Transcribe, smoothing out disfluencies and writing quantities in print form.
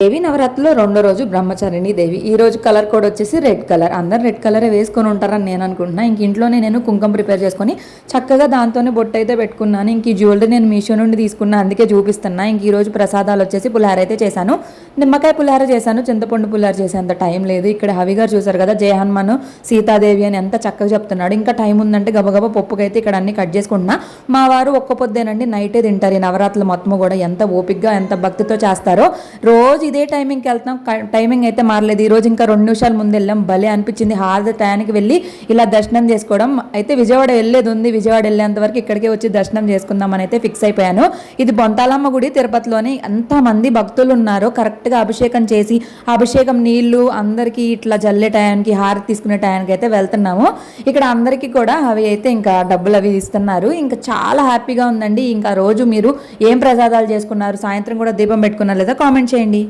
దేవి నవరాత్రిలో రెండో రోజు బ్రహ్మచారిణి దేవి. ఈ రోజు కలర్ కోడ్ వచ్చేసి రెడ్ కలర్. అందరు రెడ్ కలరే వేసుకొని ఉంటారని నేను అనుకుంటున్నా. ఇంక ఇంట్లోనే నేను కుంకుమ ప్రిపేర్ చేసుకొని చక్కగా దాంతోనే బొట్టు అయితే పెట్టుకున్నాను. ఇంక ఈ జ్యువెలరీ నేను మీషో నుండి తీసుకున్నా, అందుకే చూపిస్తున్నా. ఇంక ఈ రోజు ప్రసాదాలు వచ్చేసి పులిహార అయితే చేశాను. నిమ్మకాయ పులిహార చేశాను, చింతపండు పులిహార చేసేంత టైం లేదు. ఇక్కడ హవి గారు చూసారు కదా, జయ హనుమాన్ సీతాదేవి అని ఎంత చక్కగా చెప్తున్నాడు. ఇంకా టైం ఉందంటే గబగబా పప్పుకైతే ఇక్కడ అన్ని కట్ చేసుకుంటున్నా. మా వారు ఒక్క పొద్దేనండి, నైటే తింటారు. ఈ నవరాత్రులు మొత్తం కూడా ఎంత ఓపికగా ఎంత భక్తితో చేస్తారో. రోజు ఇదే టైమింగ్కి వెళ్తాం, టైమింగ్ అయితే మారలేదు. ఈ రోజు ఇంకా 2 నిమిషాల ముందు వెళ్ళాం, భలే అనిపించింది. హారతి టయానికి వెళ్ళి ఇలా దర్శనం చేసుకోవడం. అయితే విజయవాడ వెళ్ళేది ఉంది, విజయవాడ వెళ్ళేంత వరకు ఇక్కడికే వచ్చి దర్శనం చేసుకుందామని అయితే ఫిక్స్ అయిపోయాను. ఇది బొంతాలమ్మ గుడి తిరుపతిలోని. ఎంతమంది భక్తులు ఉన్నారో కరెక్ట్గా అభిషేకం చేసి అభిషేకం నీళ్లు అందరికీ ఇట్లా జల్లే టయానికి హారతి తీసుకునే టయానికి అయితే వెళ్తున్నాము. ఇక్కడ అందరికీ కూడా అవి అయితే ఇంకా డబ్బులు అవి ఇస్తున్నారు. ఇంకా చాలా హ్యాపీగా ఉందండి. ఇంకా రోజు మీరు ఏం ప్రసాదాలు చేసుకున్నారు, సాయంత్రం కూడా దీపం పెట్టుకున్నారు లేదా కామెంట్ చేయండి.